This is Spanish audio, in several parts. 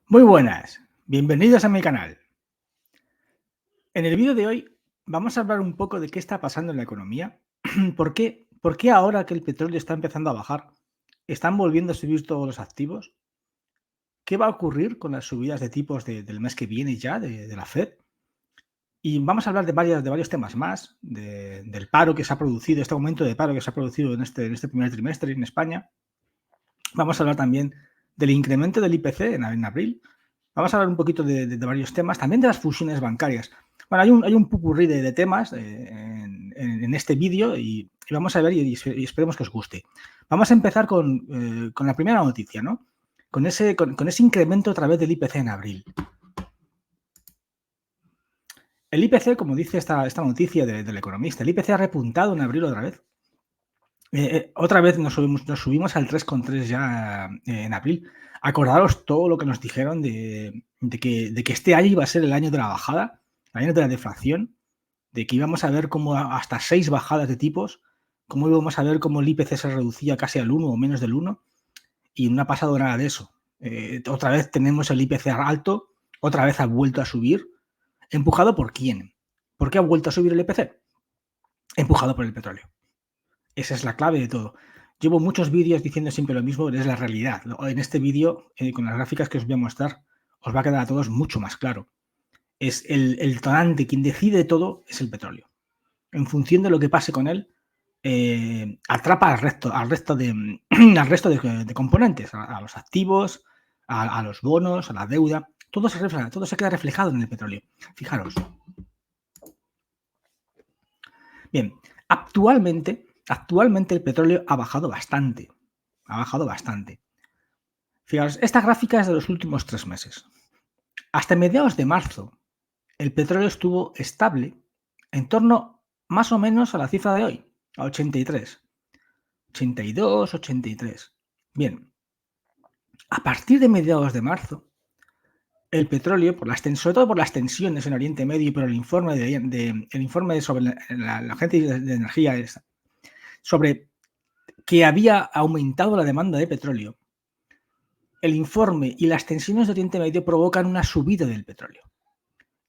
Muy buenas, bienvenidos a mi canal. En el vídeo de hoy vamos a hablar un poco de qué está pasando en la economía, por qué ahora que el petróleo está empezando a bajar, están volviendo a subir todos los activos, qué va a ocurrir con las subidas de tipos del mes que viene ya de la Fed. Y vamos a hablar de varios temas más, del paro que se ha producido, este aumento de paro que se ha producido en este primer trimestre en España. Vamos a hablar también del incremento del IPC en abril. Vamos a hablar un poquito de varios temas, también de las fusiones bancarias. Bueno, hay un popurrí de temas en este vídeo y vamos a ver y esperemos que os guste. Vamos a empezar con la primera noticia, ¿no? Con ese incremento a través del IPC en abril. El IPC, como dice esta noticia del economista, el IPC ha repuntado en abril otra vez. Otra vez nos subimos al 3,3 ya en abril. Acordaros todo lo que nos dijeron de que este año iba a ser el año de la bajada, el año de la deflación, de que íbamos a ver cómo hasta 6 bajadas de tipos, cómo íbamos a ver cómo el IPC se reducía casi al 1 o menos del 1, y no ha pasado nada de eso. Otra vez tenemos el IPC alto, otra vez ha vuelto a subir. ¿Empujado por quién? ¿Por qué ha vuelto a subir el IPC? Empujado por el petróleo. Esa es la clave de todo. Llevo muchos vídeos diciendo siempre lo mismo, pero es la realidad. En este vídeo, con las gráficas que os voy a mostrar, os va a quedar a todos mucho más claro. Es el tonante, quien decide todo es el petróleo. En función de lo que pase con él, atrapa al resto de componentes, a los activos, a los bonos, a la deuda. Todo se queda reflejado en el petróleo. Fijaros. Bien, actualmente el petróleo ha bajado bastante. Ha bajado bastante. Fijaros, esta gráfica es de los últimos 3 meses. Hasta mediados de marzo, el petróleo estuvo estable en torno más o menos a la cifra de hoy, a 83. 82, 83. Bien, a partir de mediados de marzo, el petróleo, sobre todo por las tensiones en Oriente Medio y por el informe, el informe sobre la Agencia de Energía, sobre que había aumentado la demanda de petróleo, el informe y las tensiones de Oriente Medio provocan una subida del petróleo.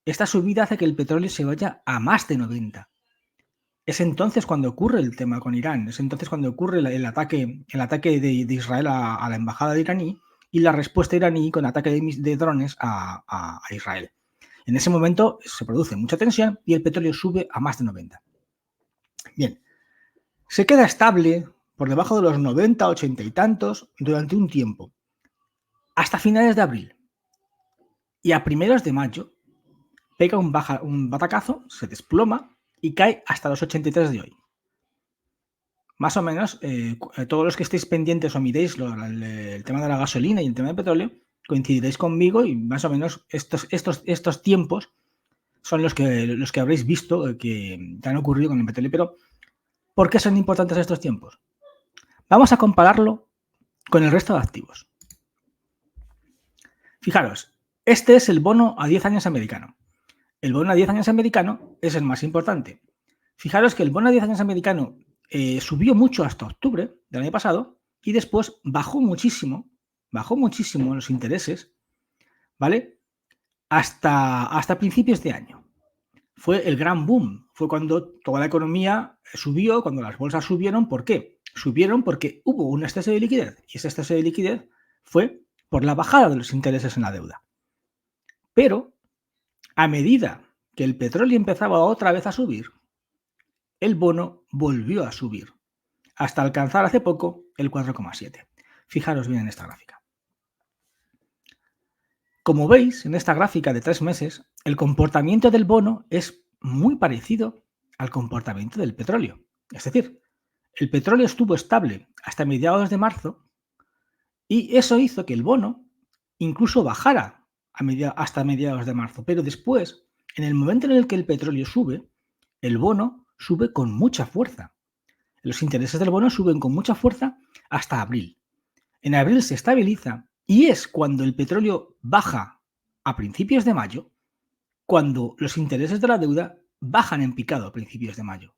Esta subida hace que el petróleo se vaya a más de 90. Es entonces cuando ocurre el tema con Irán, es entonces cuando ocurre el ataque de Israel a la embajada iraní y la respuesta iraní con ataque de drones a Israel. En ese momento se produce mucha tensión y el petróleo sube a más de 90. Bien, se queda estable por debajo de los 90, 80 y tantos durante un tiempo, hasta finales de abril. Y a primeros de mayo pega un batacazo, se desploma y cae hasta los 83 de hoy. Más o menos, todos los que estéis pendientes o miréis el tema de la gasolina y el tema del petróleo, coincidiréis conmigo y más o menos estos tiempos son los que habréis visto que han ocurrido con el petróleo. Pero, ¿por qué son importantes estos tiempos? Vamos a compararlo con el resto de activos. Fijaros, este es el bono a 10 años americano. El bono a 10 años americano es el más importante. Fijaros que el bono a 10 años americano subió mucho hasta octubre del año pasado y después bajó muchísimo los intereses, ¿vale? Hasta principios de año. Fue el gran boom, fue cuando toda la economía subió, cuando las bolsas subieron. ¿Por qué? Subieron porque hubo un exceso de liquidez y ese exceso de liquidez fue por la bajada de los intereses en la deuda. Pero a medida que el petróleo empezaba otra vez a subir, el bono volvió a subir, hasta alcanzar hace poco el 4,7. Fijaros bien en esta gráfica. Como veis, en esta gráfica de 3 meses, el comportamiento del bono es muy parecido al comportamiento del petróleo. Es decir, el petróleo estuvo estable hasta mediados de marzo y eso hizo que el bono incluso bajara hasta mediados de marzo. Pero después, en el momento en el que el petróleo sube, el bono sube con mucha fuerza. Los intereses del bono suben con mucha fuerza hasta abril. En abril se estabiliza y es cuando el petróleo baja a principios de mayo, cuando los intereses de la deuda bajan en picado a principios de mayo.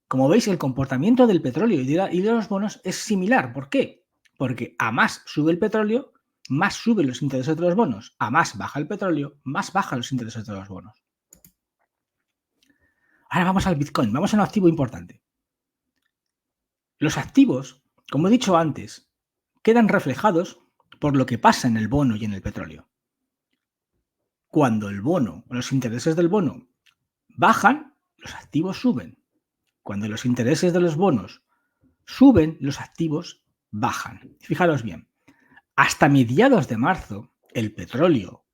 Como veis, el comportamiento del petróleo y de los bonos es similar. ¿Por qué? Porque a más sube el petróleo, más suben los intereses de los bonos, a más baja el petróleo, más bajan los intereses de los bonos. Ahora vamos al Bitcoin, vamos a un activo importante. Los activos, como he dicho antes, quedan reflejados por lo que pasa en el bono y en el petróleo. Cuando el bono o los intereses del bono bajan, los activos suben. Cuando los intereses de los bonos suben, los activos bajan. Fijaros bien, hasta mediados de marzo el petróleo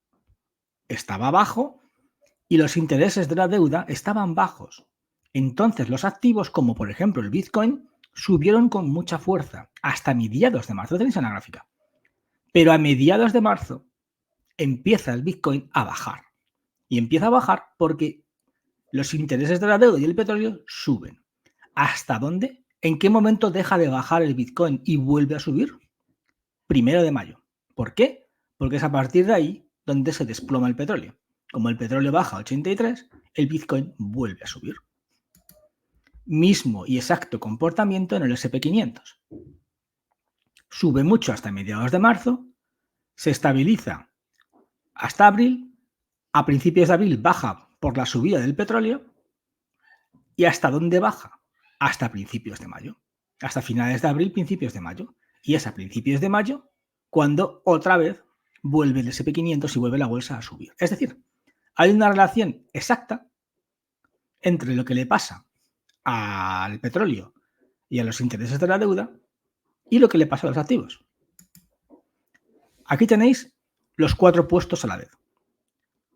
estaba bajo y los intereses de la deuda estaban bajos. Entonces los activos, como por ejemplo el Bitcoin, subieron con mucha fuerza hasta mediados de marzo. Lo tenéis en la gráfica. Pero a mediados de marzo empieza el Bitcoin a bajar. Y empieza a bajar porque los intereses de la deuda y el petróleo suben. ¿Hasta dónde? ¿En qué momento deja de bajar el Bitcoin y vuelve a subir? 1 de mayo. ¿Por qué? Porque es a partir de ahí donde se desploma el petróleo. Como el petróleo baja a 83, el Bitcoin vuelve a subir. Mismo y exacto comportamiento en el SP500. Sube mucho hasta mediados de marzo, se estabiliza hasta abril, a principios de abril baja por la subida del petróleo y ¿hasta dónde baja? Hasta principios de mayo, hasta finales de abril, principios de mayo. Y es a principios de mayo cuando otra vez vuelve el SP500 y vuelve la bolsa a subir. Es decir, hay una relación exacta entre lo que le pasa al petróleo y a los intereses de la deuda y lo que le pasa a los activos. Aquí tenéis los 4 puestos a la vez.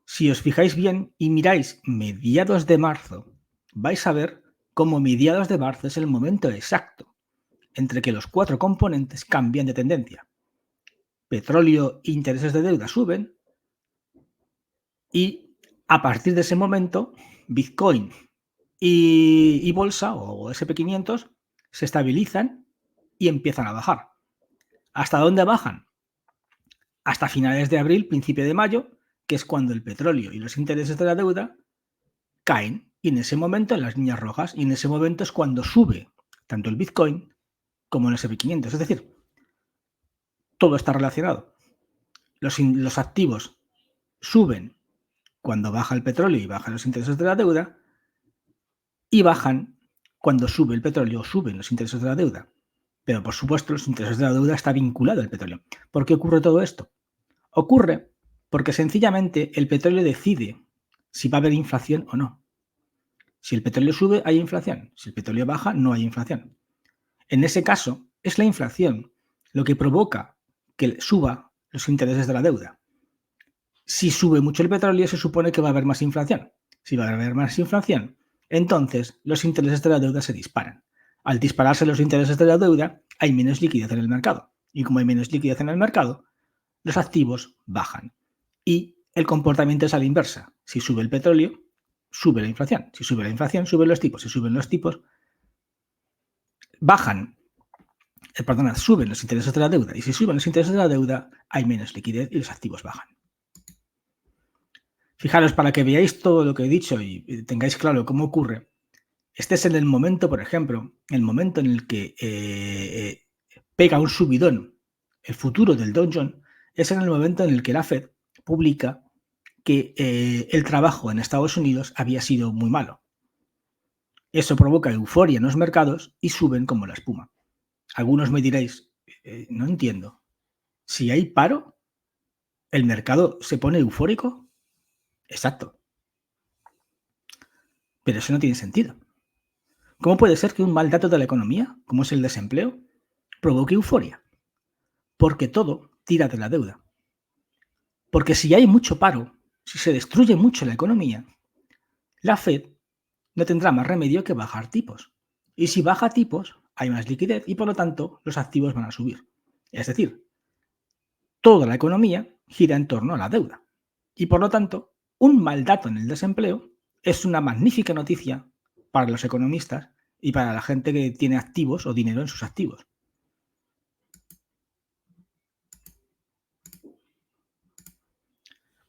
Si os fijáis bien y miráis mediados de marzo, vais a ver cómo mediados de marzo es el momento exacto entre que los 4 componentes cambian de tendencia. Petróleo e intereses de deuda suben y a partir de ese momento Bitcoin y bolsa o SP500 se estabilizan y empiezan a bajar. ¿Hasta dónde bajan? Hasta finales de abril, principio de mayo, que es cuando el petróleo y los intereses de la deuda caen. Y en ese momento, en las líneas rojas, y en ese momento es cuando sube tanto el Bitcoin como el SP500. Es decir, todo está relacionado. Los activos suben cuando baja el petróleo y bajan los intereses de la deuda, y bajan cuando sube el petróleo o suben los intereses de la deuda. Pero por supuesto los intereses de la deuda están vinculados al petróleo. ¿Por qué ocurre todo esto? Ocurre porque sencillamente el petróleo decide si va a haber inflación o no. Si el petróleo sube, hay inflación. Si el petróleo baja, no hay inflación. En ese caso, es la inflación lo que provoca que suba los intereses de la deuda. Si sube mucho el petróleo, se supone que va a haber más inflación. Si va a haber más inflación, entonces los intereses de la deuda se disparan. Al dispararse los intereses de la deuda, hay menos liquidez en el mercado. Y como hay menos liquidez en el mercado, los activos bajan. Y el comportamiento es a la inversa. Si sube el petróleo, sube la inflación. Si sube la inflación, suben los tipos. Si suben los tipos, suben los intereses de la deuda. Y si suben los intereses de la deuda, hay menos liquidez y los activos bajan. Fijaros, para que veáis todo lo que he dicho y tengáis claro cómo ocurre, este es en el momento, por ejemplo, el momento en el que pega un subidón el futuro del Dow Jones, es en el momento en el que la Fed publica que el trabajo en Estados Unidos había sido muy malo. Eso provoca euforia en los mercados y suben como la espuma. Algunos me diréis, no entiendo, si hay paro, ¿el mercado se pone eufórico? Exacto. Pero eso no tiene sentido. ¿Cómo puede ser que un mal dato de la economía, como es el desempleo, provoque euforia? Porque todo tira de la deuda. Porque si hay mucho paro, si se destruye mucho la economía, la Fed no tendrá más remedio que bajar tipos. Y si baja tipos, hay más liquidez y por lo tanto los activos van a subir. Es decir, toda la economía gira en torno a la deuda. Y por lo tanto, un mal dato en el desempleo es una magnífica noticia para los economistas y para la gente que tiene activos o dinero en sus activos.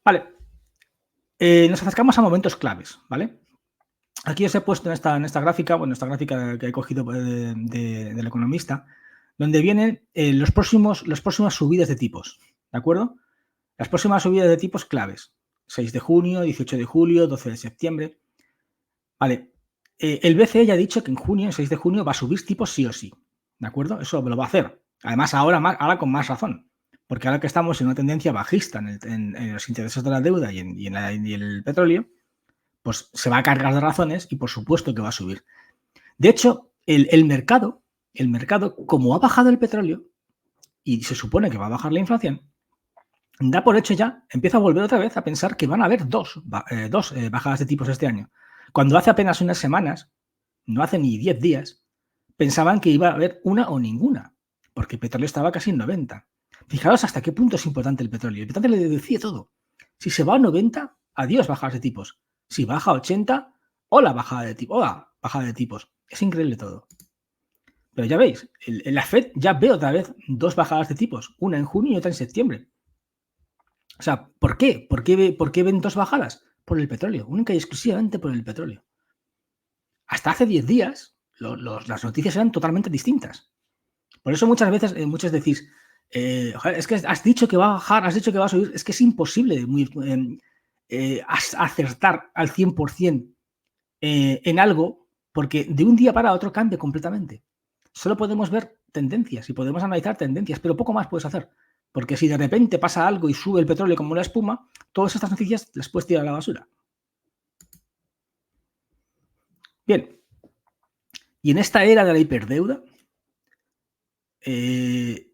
Vale. Nos acercamos a momentos claves, ¿vale? Aquí os he puesto en esta gráfica, esta gráfica que he cogido del Economista, donde vienen las próximas subidas de tipos, ¿de acuerdo? Las próximas subidas de tipos claves, 6 de junio, 18 de julio, 12 de septiembre. Vale, el BCE ya ha dicho que en junio, el 6 de junio, va a subir tipos sí o sí, ¿de acuerdo? Eso lo va a hacer. Además, ahora con más razón, porque ahora que estamos en una tendencia bajista en los intereses de la deuda y en el petróleo, pues se va a cargar de razones y por supuesto que va a subir. De hecho, el mercado, como ha bajado el petróleo y se supone que va a bajar la inflación, da por hecho ya, empieza a volver otra vez a pensar que van a haber dos bajadas de tipos este año. Cuando hace apenas unas semanas, no hace ni 10 días, pensaban que iba a haber una o ninguna, porque el petróleo estaba casi en 90. Fijaros hasta qué punto es importante el petróleo. El petróleo le decía todo. Si se va a 90, adiós bajadas de tipos. Si baja a 80, hola bajada de tipos. Hola bajada de tipos. Es increíble todo. Pero ya veis, la Fed ya ve otra vez dos bajadas de tipos, una en junio y otra en septiembre. O sea, ¿por qué? ¿Por qué ven dos bajadas? Por el petróleo, única y exclusivamente por el petróleo. Hasta hace 10 días las noticias eran totalmente distintas. Por eso muchas veces muchos decís, es que has dicho que va a bajar, has dicho que va a subir. Es que es imposible acertar al 100% en algo porque de un día para otro cambia completamente. Solo podemos ver tendencias y podemos analizar tendencias, pero poco más puedes hacer. Porque si de repente pasa algo y sube el petróleo como una espuma, todas estas noticias las puedes tirar a la basura. Bien, y en esta era de la hiperdeuda, ¿qué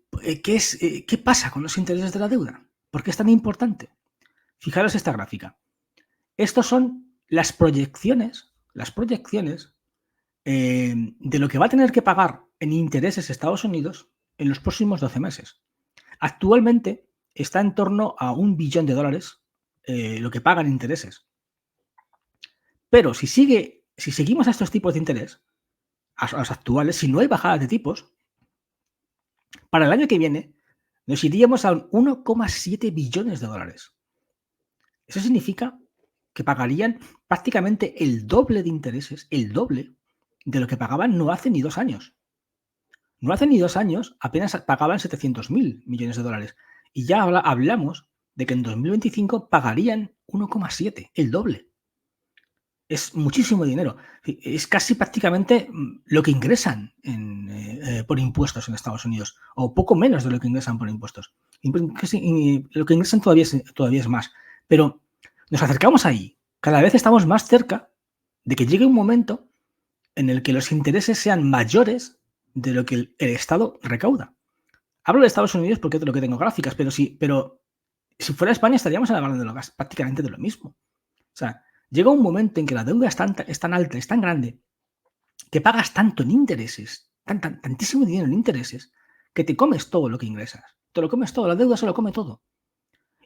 pasa con los intereses de la deuda? ¿Por qué es tan importante? Fijaros esta gráfica. Estos son las proyecciones de lo que va a tener que pagar en intereses Estados Unidos en los próximos 12 meses. Actualmente está en torno a $1 billón lo que pagan intereses. Pero si seguimos a estos tipos de interés, a los actuales, si no hay bajadas de tipos, para el año que viene nos iríamos a 1,7 billones de dólares. Eso significa que pagarían prácticamente el doble de intereses, el doble de lo que pagaban no hace ni 2 años. No hace ni 2 años apenas pagaban 700.000 millones de dólares. Y ya hablamos de que en 2025 pagarían 1,7, el doble. Es muchísimo dinero. Es casi prácticamente lo que ingresan por impuestos en Estados Unidos, o poco menos de lo que ingresan por impuestos. Lo que ingresan todavía es más. Pero nos acercamos ahí. Cada vez estamos más cerca de que llegue un momento en el que los intereses sean mayores de lo que el Estado recauda. Hablo de Estados Unidos porque es de lo que tengo gráficas, pero si fuera España estaríamos hablando prácticamente de lo mismo. O sea, llega un momento en que la deuda es tan alta, es tan grande, que pagas tanto en intereses, tantísimo dinero en intereses, que te comes todo lo que ingresas. Te lo comes todo, la deuda se lo come todo.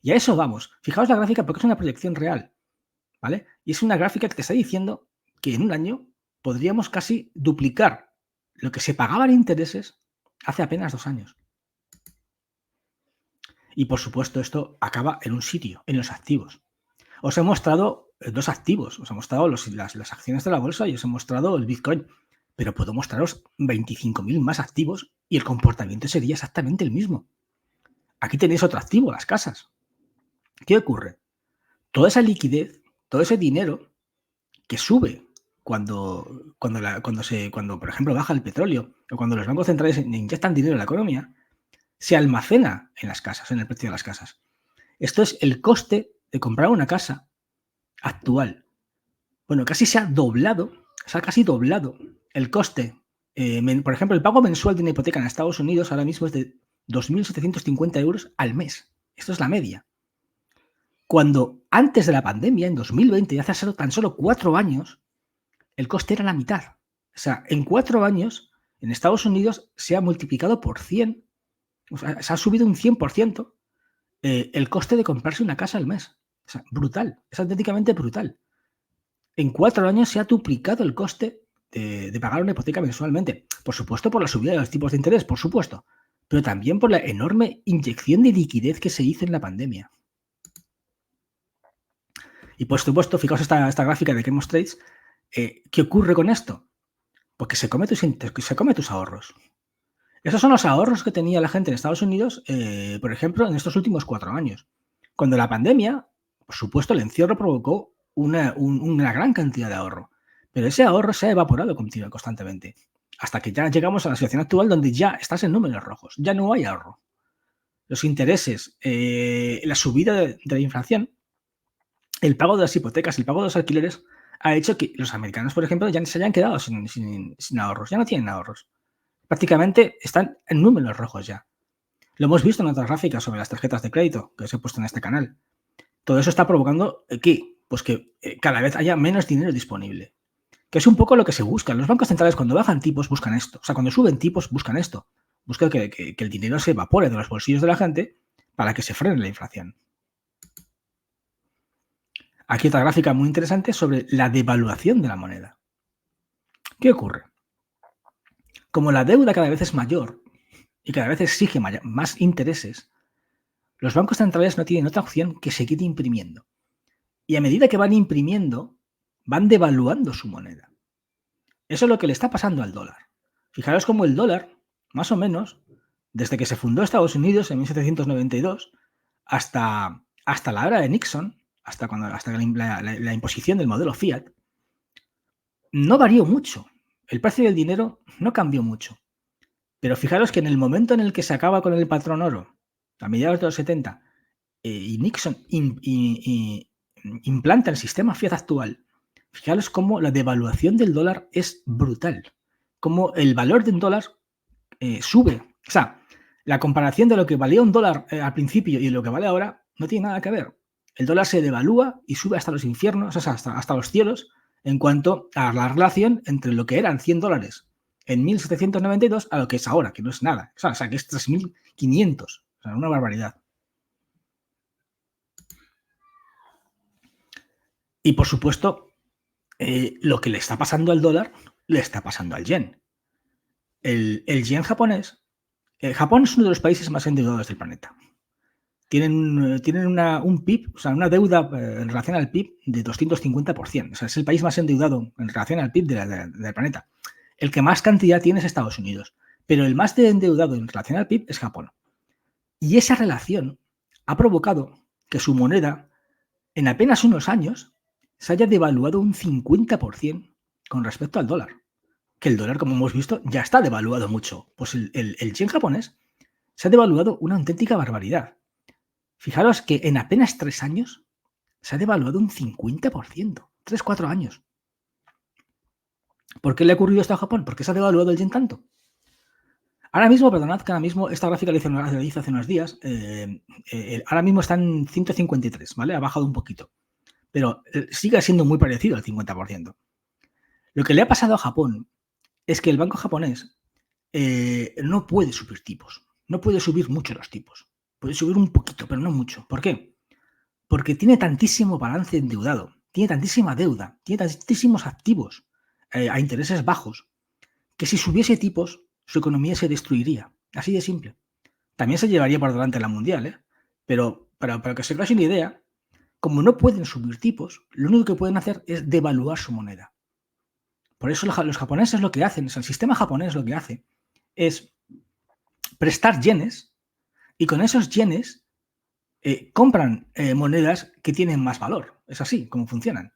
Y a eso vamos. Fijaos la gráfica porque es una proyección real, ¿vale? Y es una gráfica que te está diciendo que en un año podríamos casi duplicar lo que se pagaba en intereses hace apenas 2 años. Y por supuesto esto acaba en un sitio, en los activos. Os he mostrado 2 activos, os he mostrado las acciones de la bolsa y os he mostrado el Bitcoin, pero puedo mostraros 25.000 más activos y el comportamiento sería exactamente el mismo. Aquí tenéis otro activo, las casas. ¿Qué ocurre? Toda esa liquidez, todo ese dinero que sube cuando por ejemplo, baja el petróleo o cuando los bancos centrales inyectan dinero en la economía, se almacena en las casas, en el precio de las casas. Esto es el coste de comprar una casa actual. Bueno, casi se ha casi doblado el coste. Por ejemplo, el pago mensual de una hipoteca en Estados Unidos ahora mismo es de 2.750 euros al mes. Esto es la media. Cuando antes de la pandemia, en 2020, hace tan solo 4 años, el coste era la mitad. O sea, en 4 años, en Estados Unidos se ha multiplicado por 100, o sea, se ha subido un 100% el coste de comprarse una casa al mes. O sea, brutal, es auténticamente brutal. En 4 años se ha duplicado el coste de pagar una hipoteca mensualmente. Por supuesto, por la subida de los tipos de interés, por supuesto, pero también por la enorme inyección de liquidez que se hizo en la pandemia. Y por supuesto, fijaos esta gráfica de Chemos Trades, ¿qué ocurre con esto? Porque se come tus ahorros. Esos son los ahorros que tenía la gente en Estados Unidos, por ejemplo, en estos últimos 4 años. Cuando la pandemia, por supuesto, el encierro provocó una gran cantidad de ahorro, pero ese ahorro se ha evaporado constantemente, hasta que ya llegamos a la situación actual donde ya estás en números rojos, ya no hay ahorro. Los intereses, la subida de la inflación, el pago de las hipotecas, el pago de los alquileres, ha hecho que los americanos, por ejemplo, ya se hayan quedado sin ahorros, ya no tienen ahorros. Prácticamente están en números rojos ya. Lo hemos visto en otras gráficas sobre las tarjetas de crédito que os he puesto en este canal. Todo eso está provocando ¿qué? Pues que cada vez haya menos dinero disponible. Que es un poco lo que se busca. Los bancos centrales cuando bajan tipos buscan esto. O sea, cuando suben tipos buscan esto. Buscan que el dinero se evapore de los bolsillos de la gente para que se frene la inflación. Aquí otra gráfica muy interesante sobre la devaluación de la moneda. ¿Qué ocurre? Como la deuda cada vez es mayor y cada vez exige más intereses, los bancos centrales no tienen otra opción que seguir imprimiendo. Y a medida que van imprimiendo, van devaluando su moneda. Eso es lo que le está pasando al dólar. Fijaros cómo el dólar, más o menos, desde que se fundó Estados Unidos en 1792 hasta la era de Nixon, hasta la imposición del modelo Fiat, no varió mucho. El precio del dinero no cambió mucho. Pero fijaros que en el momento en el que se acaba con el patrón oro, a mediados de los 70, y Nixon implanta el sistema Fiat actual, fijaros cómo la devaluación del dólar es brutal. Cómo el valor de un dólar sube. O sea, la comparación de lo que valía un dólar al principio y lo que vale ahora no tiene nada que ver. El dólar se devalúa y sube hasta los infiernos, o sea, hasta los cielos, en cuanto a la relación entre lo que eran 100 dólares en 1792 a lo que es ahora, que no es nada. O sea que es 3.500. O sea, una barbaridad. Y por supuesto, lo que le está pasando al dólar le está pasando al yen. El yen japonés, Japón es uno de los países más endeudados del planeta. Tienen un PIB, o sea, una deuda en relación al PIB de 250%. O sea, es el país más endeudado en relación al PIB del planeta. El que más cantidad tiene es Estados Unidos, pero el más endeudado en relación al PIB es Japón. Y esa relación ha provocado que su moneda, en apenas unos años, se haya devaluado un 50% con respecto al dólar. Que el dólar, como hemos visto, ya está devaluado mucho. Pues el yen japonés se ha devaluado una auténtica barbaridad. Fijaros que en apenas 3 años se ha devaluado un 50%. 3-4 años. ¿Por qué le ha ocurrido esto a Japón? ¿Por qué se ha devaluado el yen tanto? Ahora mismo, perdonad que ahora mismo, esta gráfica la hice hace unos días, ahora mismo está en 153, ¿vale? Ha bajado un poquito. Pero sigue siendo muy parecido al 50%. Lo que le ha pasado a Japón es que el banco japonés no puede subir tipos. No puede subir mucho los tipos. Puede subir un poquito, pero no mucho. ¿Por qué? Porque tiene tantísimo balance endeudado, tiene tantísima deuda, tiene tantísimos activos a intereses bajos, que si subiese tipos, su economía se destruiría. Así de simple. También se llevaría por delante la mundial, ¿eh? Pero para que se hagáis una idea, como no pueden subir tipos, lo único que pueden hacer es devaluar su moneda. Por eso los japoneses lo que hacen, el sistema japonés lo que hace es prestar yenes y con esos yenes compran monedas que tienen más valor. Es así como funcionan.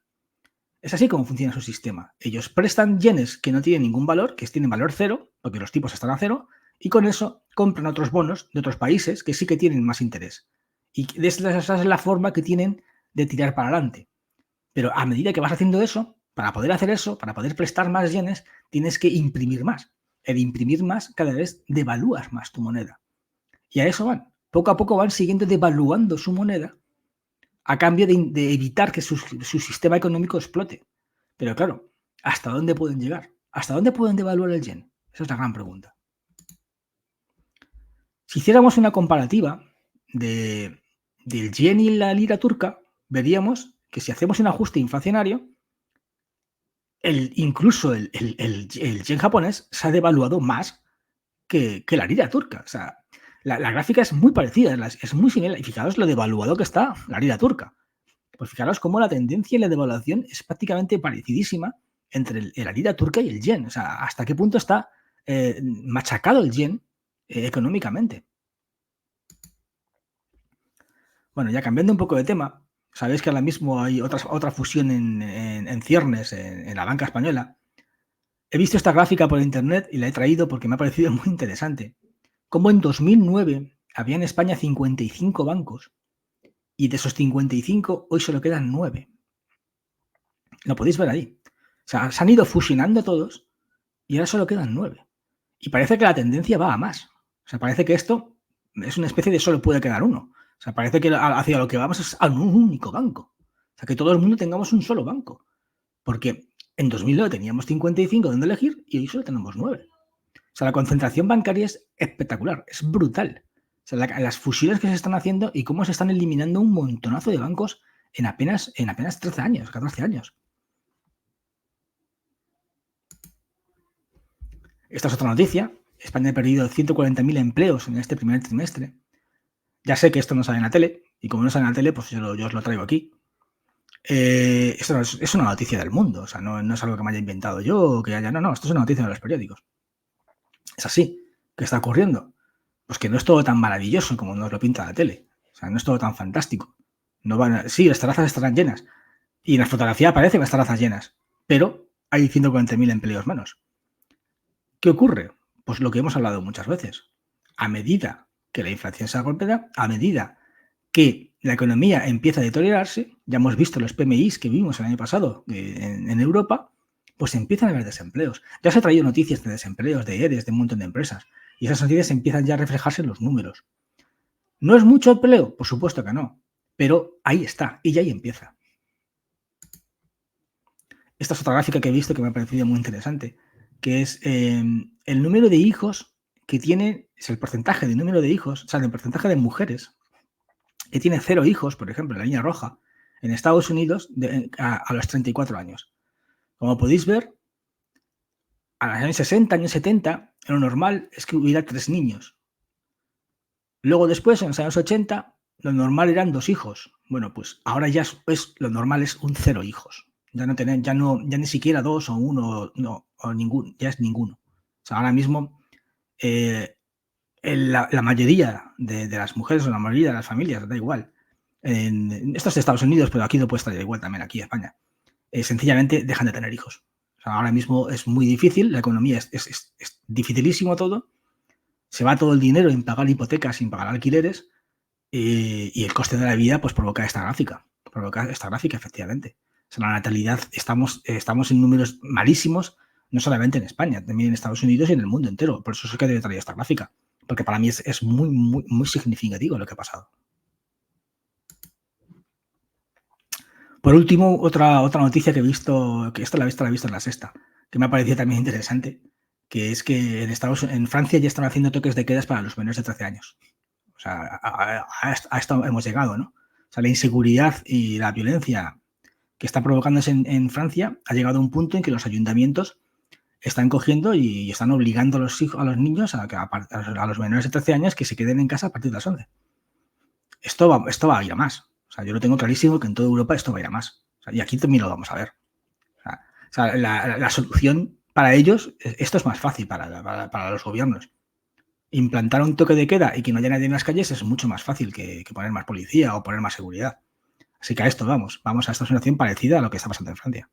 Es así como funciona su sistema. Ellos prestan yenes que no tienen ningún valor, que tienen valor cero, porque los tipos están a cero, y con eso compran otros bonos de otros países que sí que tienen más interés. Y esa es la forma que tienen de tirar para adelante. Pero a medida que vas haciendo eso, para poder hacer eso, para poder prestar más yenes, tienes que imprimir más. El imprimir más, cada vez devalúas más tu moneda. Y a eso van. Poco a poco van siguiendo devaluando su moneda a cambio de evitar que su sistema económico explote. Pero claro, ¿hasta dónde pueden llegar? ¿Hasta dónde pueden devaluar el yen? Esa es la gran pregunta. Si hiciéramos una comparativa del yen y la lira turca, veríamos que si hacemos un ajuste inflacionario, incluso el yen japonés se ha devaluado más que la lira turca. O sea, la gráfica es muy parecida, es muy similar. Y fijaros lo devaluado que está la lira turca. Pues fijaros cómo la tendencia y la devaluación es prácticamente parecidísima entre la lira turca y el yen. O sea, hasta qué punto está machacado el yen económicamente. Bueno, ya cambiando un poco de tema, sabéis que ahora mismo hay otra fusión en ciernes en la banca española. He visto esta gráfica por internet y la he traído porque me ha parecido muy interesante. Como en 2009 había en España 55 bancos y de esos 55 hoy solo quedan 9. Lo podéis ver ahí. O sea, se han ido fusionando todos y ahora solo quedan 9. Y parece que la tendencia va a más. O sea, parece que esto es una especie de solo puede quedar uno. O sea, parece que hacia lo que vamos es a un único banco. O sea, que todo el mundo tengamos un solo banco. Porque en 2009 teníamos 55 donde elegir y hoy solo tenemos 9. O sea, la concentración bancaria es espectacular, es brutal. O sea, las fusiones que se están haciendo y cómo se están eliminando un montonazo de bancos en apenas 13 años, 14 años. Esta es otra noticia. España ha perdido 140.000 empleos en este primer trimestre. Ya sé que esto no sale en la tele, y como no sale en la tele, pues yo os lo traigo aquí. Esto es una noticia del mundo, o sea, no es algo que me haya inventado yo, o que haya. No, esto es una noticia de los periódicos. Es así. ¿Qué está ocurriendo? Pues que no es todo tan maravilloso como nos lo pinta la tele. O sea, no es todo tan fantástico. Sí, las terrazas estarán llenas. Y en la fotografía aparecen las terrazas llenas. Pero hay 140.000 empleos menos. ¿Qué ocurre? Pues lo que hemos hablado muchas veces. A medida que la inflación se golpea, a medida que la economía empieza a deteriorarse, ya hemos visto los PMIs que vimos el año pasado en Europa, pues empiezan a haber desempleos. Ya se han traído noticias de desempleos, de ERES, de un montón de empresas. Y esas noticias empiezan ya a reflejarse en los números. ¿No es mucho empleo? Por supuesto que no. Pero ahí está, y ya ahí empieza. Esta es otra gráfica que he visto que me ha parecido muy interesante, que es el número de hijos que tiene, es el porcentaje de número de hijos, o sea, el porcentaje de mujeres que tiene 0 hijos, por ejemplo, en la línea roja, en Estados Unidos a los 34 años. Como podéis ver, a los años 60, años 70, lo normal es que hubiera 3 niños. Luego después, en los años 80, lo normal eran 2 hijos. Bueno, pues ahora ya lo normal es un 0 hijos. Ya ni siquiera 2 o 1, no, o ninguno, ya es ninguno. O sea, ahora mismo la mayoría de las mujeres o la mayoría de las familias, da igual. Esto es de Estados Unidos, pero aquí no puede estar igual también, aquí en España. Sencillamente dejan de tener hijos. O sea, ahora mismo es muy difícil, la economía es dificilísimo todo. Se va todo el dinero en pagar hipotecas, sin pagar alquileres, y el coste de la vida pues provoca esta gráfica, efectivamente. O sea, la natalidad, estamos en números malísimos, no solamente en España, también en Estados Unidos y en el mundo entero. Por eso es que debe traer esta gráfica, porque para mí es muy, muy, muy significativo lo que ha pasado. Por último, otra noticia que he visto, que la he visto en La Sexta, que me ha parecido también interesante, que es que en Francia ya están haciendo toques de quedas para los menores de 13 años. O sea, a esto hemos llegado, ¿no? O sea, la inseguridad y la violencia que está provocándose en Francia ha llegado a un punto en que los ayuntamientos están cogiendo y están obligando a los niños, a los menores de 13 años, que se queden en casa a partir de las 11. Esto va a ir a más. O sea, yo lo tengo clarísimo que en toda Europa esto va a ir a más. O sea, y aquí también lo vamos a ver. O sea, la solución para ellos, esto es más fácil para los gobiernos. Implantar un toque de queda y que no haya nadie en las calles es mucho más fácil que poner más policía o poner más seguridad. Así que a esto vamos a esta situación parecida a lo que está pasando en Francia.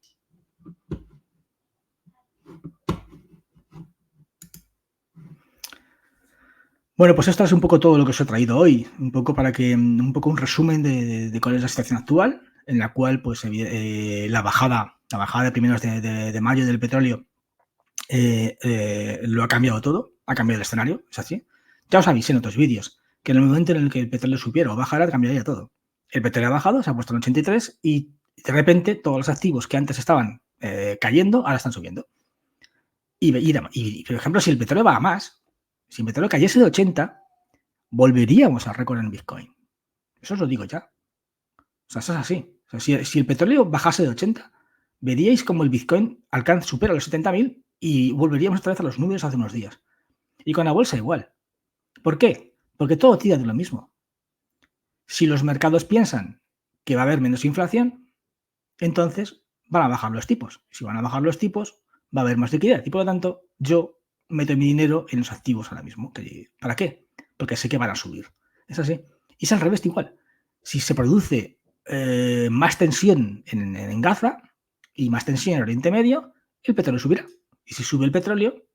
Bueno, pues esto es un poco todo lo que os he traído hoy, un poco un resumen de cuál es la situación actual, en la cual pues la bajada de primeros de mayo del petróleo lo ha cambiado todo, ha cambiado el escenario, es así. Ya os avisé en otros vídeos que en el momento en el que el petróleo subiera o bajara, cambiaría todo. El petróleo ha bajado, se ha puesto en 83 y de repente todos los activos que antes estaban cayendo, ahora están subiendo. Y, por ejemplo, si el petróleo va a más, si el petróleo cayese de 80, volveríamos al récord en Bitcoin. Eso os lo digo ya. O sea, eso es así. O sea, si el petróleo bajase de 80, veríais como el Bitcoin supera los 70.000 y volveríamos otra vez a los números hace unos días. Y con la bolsa igual. ¿Por qué? Porque todo tira de lo mismo. Si los mercados piensan que va a haber menos inflación, entonces van a bajar los tipos. Si van a bajar los tipos, va a haber más liquidez. Y por lo tanto, yo meto mi dinero en los activos ahora mismo. ¿Para qué? Porque sé que van a subir. Es así. Y es al revés igual. Si se produce más tensión en Gaza y más tensión en Oriente Medio, el petróleo subirá. Y si sube el petróleo,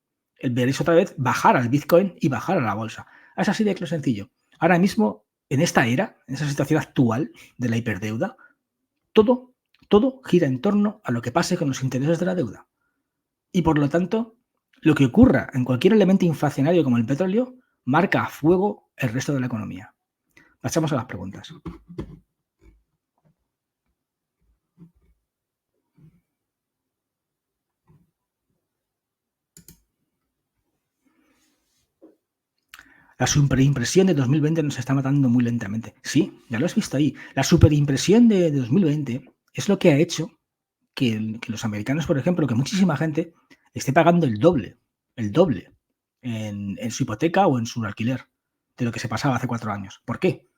veréis otra vez bajar al Bitcoin y bajar a la bolsa. Es así de sencillo. Ahora mismo, en esta era, en esa situación actual de la hiperdeuda, todo gira en torno a lo que pase con los intereses de la deuda. Y por lo tanto, lo que ocurra en cualquier elemento inflacionario como el petróleo marca a fuego el resto de la economía. Pasamos a las preguntas. La superimpresión de 2020 nos está matando muy lentamente. Sí, ya lo has visto ahí. La superimpresión de 2020 es lo que ha hecho que los americanos, por ejemplo, que muchísima gente esté pagando el doble en su hipoteca o en su alquiler de lo que se pasaba hace 4 años. ¿Por qué?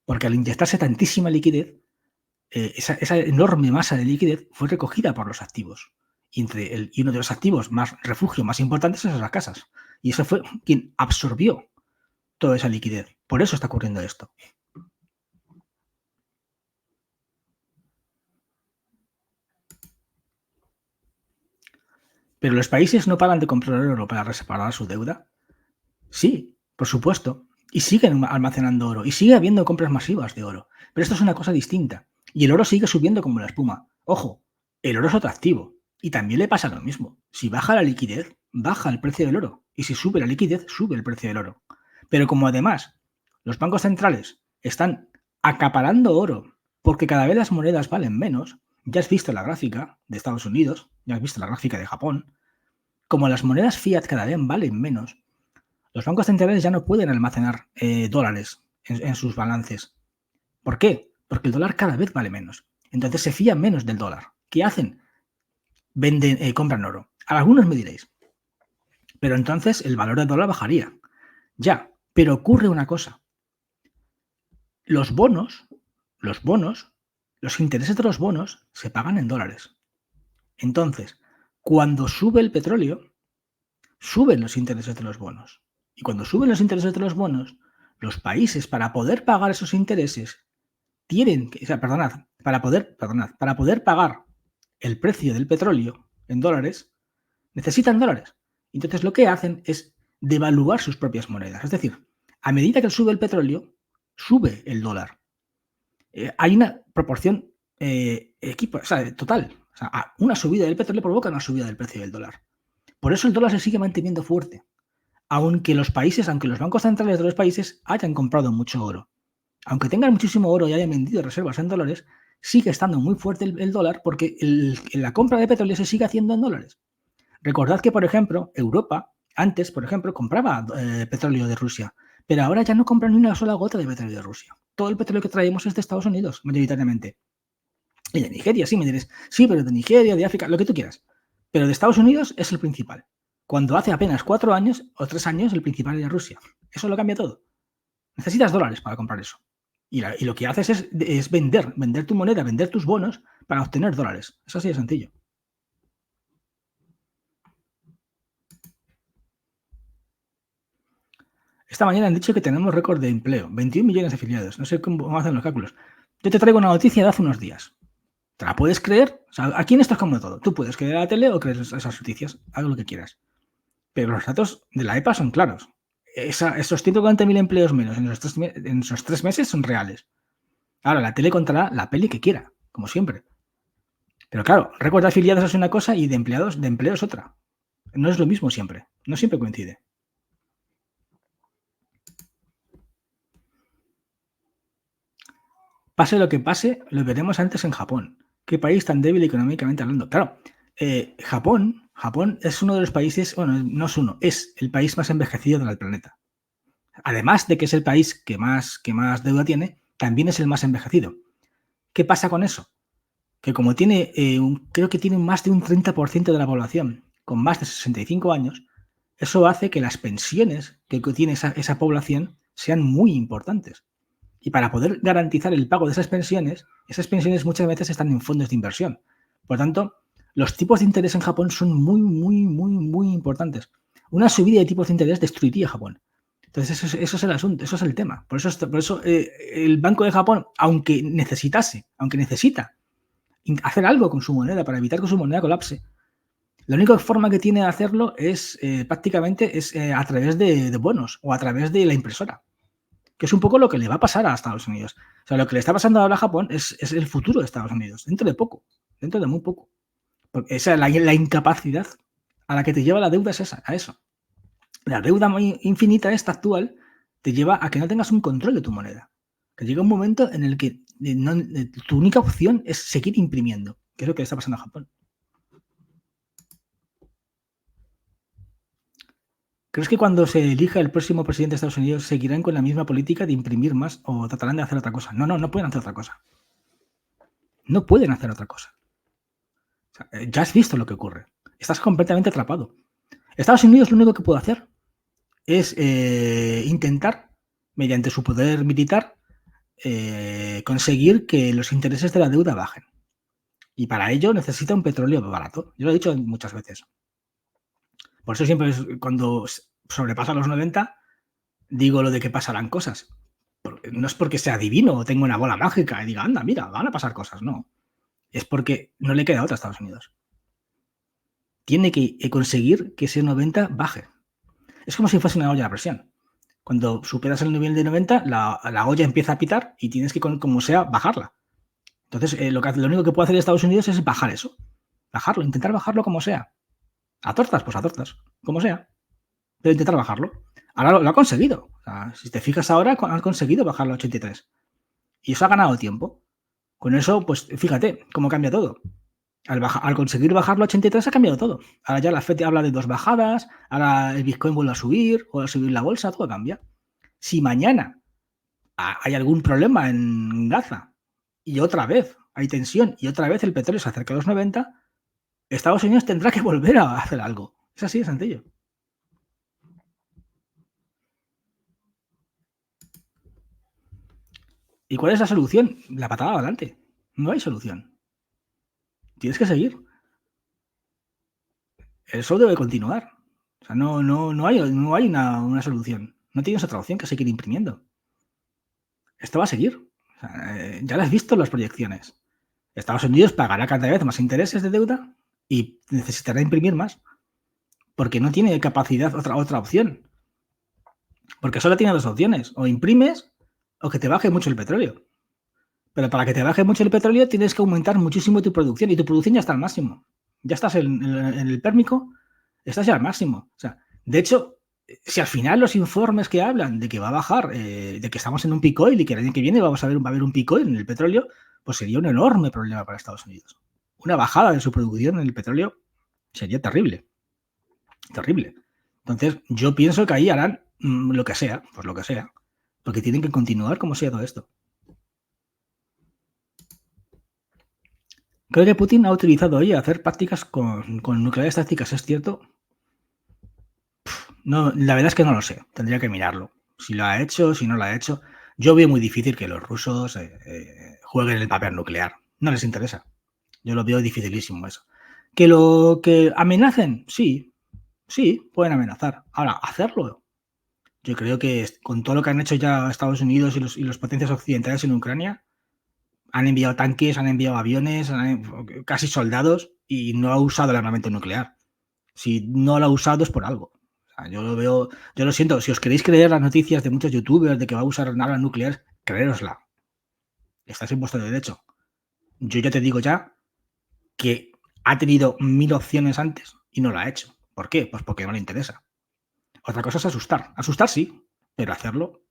Porque al inyectarse tantísima liquidez, esa enorme masa de liquidez fue recogida por los activos. Y uno de los activos más refugio más importantes es las casas. Y eso fue quien absorbió toda esa liquidez. Por eso está ocurriendo esto. Pero los países no paran de comprar oro para reparar su deuda. Sí, por supuesto. Y siguen almacenando oro. Y sigue habiendo compras masivas de oro. Pero esto es una cosa distinta. Y el oro sigue subiendo como la espuma. Ojo, el oro es otro activo. Y también le pasa lo mismo. Si baja la liquidez, baja el precio del oro. Y si sube la liquidez, sube el precio del oro. Pero como además los bancos centrales están acaparando oro porque cada vez las monedas valen menos, ya has visto la gráfica de Estados Unidos, ya has visto la gráfica de Japón, como las monedas fiat cada vez valen menos, los bancos centrales ya no pueden almacenar dólares en sus balances. ¿Por qué? Porque el dólar cada vez vale menos. Entonces se fían menos del dólar. ¿Qué hacen? Compran oro. A algunos me diréis, pero entonces el valor del dólar bajaría. Ya, pero ocurre una cosa. Los intereses de los bonos se pagan en dólares. Entonces, cuando sube el petróleo, suben los intereses de los bonos. Y cuando suben los intereses de los bonos, los países, para poder pagar esos intereses, para poder pagar el precio del petróleo en dólares, necesitan dólares. Entonces lo que hacen es devaluar sus propias monedas. Es decir, a medida que sube el petróleo, sube el dólar. Hay una proporción total. O sea, una subida del petróleo provoca una subida del precio del dólar. Por eso el dólar se sigue manteniendo fuerte. Aunque los bancos centrales de los países hayan comprado mucho oro. Aunque tengan muchísimo oro y hayan vendido reservas en dólares, sigue estando muy fuerte el dólar porque la compra de petróleo se sigue haciendo en dólares. Recordad que, por ejemplo, Europa antes, por ejemplo, compraba petróleo de Rusia, pero ahora ya no compra ni una sola gota de petróleo de Rusia. Todo el petróleo que traemos es de Estados Unidos, mayoritariamente. Y de Nigeria, sí, me diréis, sí, pero de Nigeria, de África, lo que tú quieras. Pero de Estados Unidos es el principal. Cuando hace apenas 4 años o 3 años el principal era Rusia. Eso lo cambia todo. Necesitas dólares para comprar eso. Y lo que haces es vender tu moneda, vender tus bonos para obtener dólares. Es así de sencillo. Esta mañana han dicho que tenemos récord de empleo, 21 millones de afiliados. No sé cómo hacen los cálculos. Yo te traigo una noticia de hace unos días. ¿Te la puedes creer? O sea, aquí en esto es como todo. Tú puedes creer a la tele o creer esas noticias. Haz lo que quieras. Pero los datos de la EPA son claros. Esos 140.000 empleos menos en esos 3 meses son reales. Ahora, la tele contará la peli que quiera, como siempre. Pero claro, récord de afiliados es una cosa y de empleo es otra. No es lo mismo siempre. No siempre coincide. Pase lo que pase, lo veremos antes en Japón. Qué país tan débil económicamente hablando. Claro, Japón es uno de los países, bueno, no es uno, es el país más envejecido del planeta. Además de que es el país que más deuda tiene, también es el más envejecido. ¿Qué pasa con eso? Que como tiene, creo que tiene más de un 30% de la población con más de 65 años, eso hace que las pensiones que tiene esa población sean muy importantes. Y para poder garantizar el pago de esas pensiones muchas veces están en fondos de inversión. Por tanto, los tipos de interés en Japón son muy, muy, muy, muy importantes. Una subida de tipos de interés destruiría Japón. Entonces, eso es el asunto, eso es el tema. Por eso el Banco de Japón, aunque necesita hacer algo con su moneda para evitar que su moneda colapse, la única forma que tiene de hacerlo es prácticamente a través de bonos o a través de la impresora, que es un poco lo que le va a pasar a Estados Unidos. O sea, lo que le está pasando ahora a Japón es el futuro de Estados Unidos, dentro de poco, dentro de muy poco. Porque esa, la incapacidad a la que te lleva la deuda es a eso. La deuda infinita esta actual te lleva a que no tengas un control de tu moneda. Que llega un momento en el que tu única opción es seguir imprimiendo, que es lo que le está pasando a Japón. ¿Crees que cuando se elija el próximo presidente de Estados Unidos seguirán con la misma política de imprimir más o tratarán de hacer otra cosa? No pueden hacer otra cosa. No pueden hacer otra cosa. O sea, ya has visto lo que ocurre. Estás completamente atrapado. Estados Unidos lo único que puede hacer es intentar, mediante su poder militar, conseguir que los intereses de la deuda bajen. Y para ello necesita un petróleo barato. Yo lo he dicho muchas veces. Por eso siempre cuando sobrepasa los 90 digo lo de que pasarán cosas. No es porque sea divino o tenga una bola mágica y diga, anda, mira, van a pasar cosas. No. Es porque no le queda otra a Estados Unidos. Tiene que conseguir que ese 90 baje. Es como si fuese una olla a presión. Cuando superas el nivel de 90, la olla empieza a pitar y tienes que, como sea, bajarla. Entonces, lo único que puede hacer Estados Unidos es bajar eso. Bajarlo, intentar bajarlo como sea. A tortas, pues a tortas, como sea. Pero intentar bajarlo. Ahora lo ha conseguido. O sea, si te fijas ahora, han conseguido bajarlo a 83. Y eso ha ganado tiempo. Con eso, pues fíjate cómo cambia todo. Al conseguir bajarlo a 83 ha cambiado todo. Ahora ya la FED habla de 2 bajadas, ahora el Bitcoin vuelve a subir la bolsa, todo cambia. Si mañana hay algún problema en Gaza y otra vez hay tensión y otra vez el petróleo se acerca a los 90, Estados Unidos tendrá que volver a hacer algo. Es así de sencillo. ¿Y cuál es la solución? La patada adelante. No hay solución. Tienes que seguir. El show debe continuar. O sea, no hay una solución. No tienes otra opción que seguir imprimiendo. Esto va a seguir. O sea, ya lo has visto en las proyecciones. Estados Unidos pagará cada vez más intereses de deuda y necesitará imprimir más. Porque no tiene capacidad otra opción. Porque solo tiene 2 opciones. O imprimes o que te baje mucho el petróleo. Pero para que te baje mucho el petróleo tienes que aumentar muchísimo tu producción. Y tu producción ya está al máximo. Ya estás en el pérmico, estás ya al máximo. O sea, de hecho, si al final los informes que hablan de que va a bajar, de que estamos en un peak oil y que el año que viene va a haber un peak oil en el petróleo, pues sería un enorme problema para Estados Unidos. Una bajada de su producción en el petróleo sería terrible. Terrible. Entonces, yo pienso que ahí harán lo que sea, pues lo que sea. Porque tienen que continuar como sea todo esto. Creo que Putin ha utilizado hoy hacer prácticas con nucleares tácticas, ¿es cierto? No, la verdad es que no lo sé, tendría que mirarlo. Si lo ha hecho, si no lo ha hecho. Yo veo muy difícil que los rusos jueguen el papel nuclear. No les interesa. Yo lo veo dificilísimo eso. ¿Que amenacen? Sí, pueden amenazar. Ahora, hacerlo. Yo creo que con todo lo que han hecho ya Estados Unidos y los potencias occidentales en Ucrania, han enviado tanques, han enviado aviones, casi soldados y no ha usado el armamento nuclear. Si no lo ha usado es por algo. O sea, yo lo siento, si os queréis creer las noticias de muchos youtubers de que va a usar armas nucleares, creérosla. Estáis en vuestro derecho. Yo ya te digo ya que ha tenido 1000 opciones antes y no lo ha hecho. ¿Por qué? Pues porque no le interesa. Otra cosa es asustar. Asustar sí, pero hacerlo.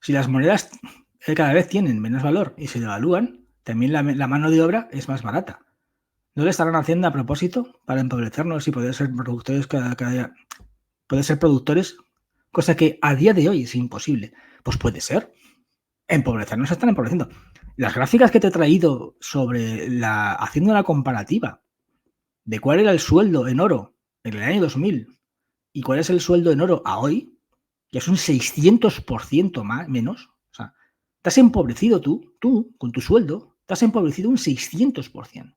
Si las monedas cada vez tienen menos valor y se devalúan, también la mano de obra es más barata. ¿No lo estarán haciendo a propósito para empobrecernos y poder ser productores poder ser productores? Cosa que a día de hoy es imposible. Pues puede ser. Empobrecernos, están empobreciendo. Las gráficas que te he traído sobre haciendo una comparativa de cuál era el sueldo en oro en el año 2000 y cuál es el sueldo en oro a hoy, ya es un 600% menos. O sea, te has empobrecido tú, con tu sueldo, te has empobrecido un 600%.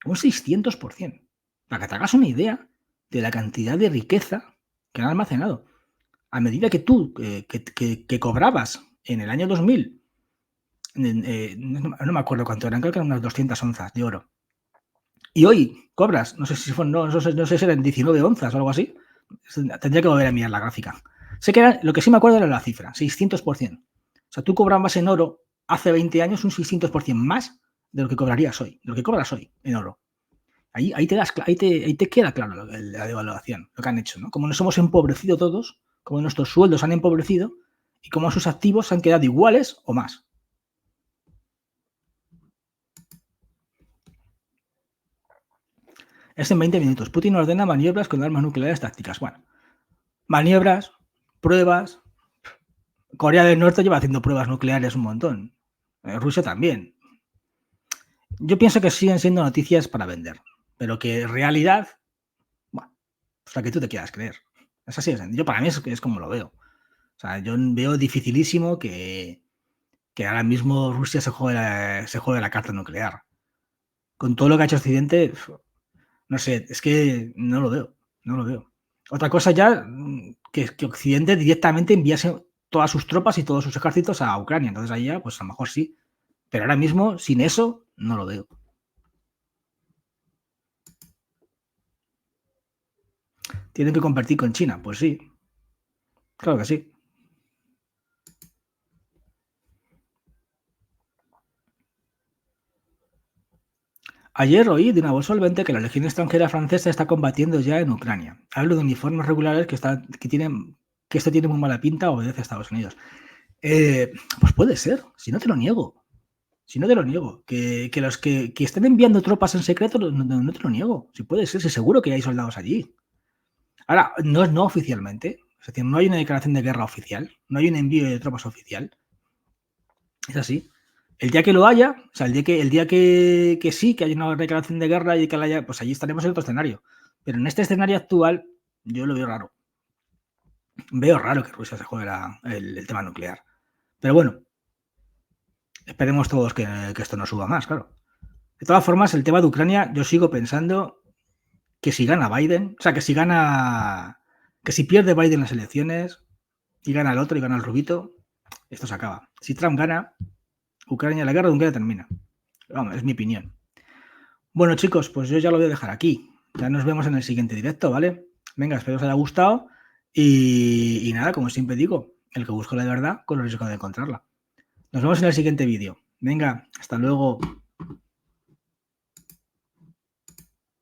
Un 600%. Para que te hagas una idea de la cantidad de riqueza que han almacenado. A medida que tú que cobrabas en el año 2000, no me acuerdo cuánto eran, creo que eran unas 200 onzas de oro. Y hoy cobras, no sé si eran 19 onzas o algo así. Tendría que volver a mirar la gráfica. Sé que lo que sí me acuerdo era la cifra, 600%. O sea, tú cobrabas en oro hace 20 años un 600% más de lo que cobrarías hoy, de lo que cobras hoy en oro. Ahí te queda claro la devaluación, lo que han hecho, ¿no? Como nos hemos empobrecido todos, como nuestros sueldos han empobrecido y como sus activos han quedado iguales o más. Es en 20 minutos. Putin ordena maniobras con armas nucleares tácticas. Bueno, maniobras, pruebas. Corea del Norte lleva haciendo pruebas nucleares un montón. Rusia también. Yo pienso que siguen siendo noticias para vender, pero que en realidad, bueno, pues la que tú te quieras creer. Es así, yo para mí es como lo veo. O sea, yo veo dificilísimo que ahora mismo Rusia se juegue la carta nuclear. Con todo lo que ha hecho Occidente, no sé, es que no lo veo. Otra cosa ya, que Occidente directamente enviase todas sus tropas y todos sus ejércitos a Ucrania. Entonces ahí ya, pues a lo mejor sí. Pero ahora mismo, sin eso, no lo veo. ¿Tienen que competir con China? Pues sí, claro que sí. Ayer oí de una voz solvente que la Legión extranjera francesa está combatiendo ya en Ucrania. Hablo de uniformes regulares que esto tiene muy mala pinta, obedece a Estados Unidos. Pues puede ser, si no te lo niego. Si no te lo niego. Que los que estén enviando tropas en secreto, no te lo niego. Si puede ser, si seguro que hay soldados allí. Ahora, no oficialmente. Es decir, no hay una declaración de guerra oficial. No hay un envío de tropas oficial. Es así. El día que lo haya, o sea, el día que sí, que haya una declaración de guerra y que la haya, pues allí estaremos en otro escenario. Pero en este escenario actual, yo lo veo raro. Veo raro que Rusia se juegue el tema nuclear. Pero bueno, esperemos todos que esto no suba más, claro. De todas formas, el tema de Ucrania, yo sigo pensando que si gana Biden, o sea, que si pierde Biden las elecciones y gana el otro y gana el rubito, esto se acaba. Si Trump gana, la guerra de Ucrania termina. Vamos, es mi opinión. Bueno, chicos, pues yo ya lo voy a dejar aquí. Ya nos vemos en el siguiente directo, ¿vale? Venga, espero que os haya gustado y nada, como siempre digo, el que busca la verdad con el riesgo de encontrarla. Nos vemos en el siguiente vídeo. Venga, hasta luego.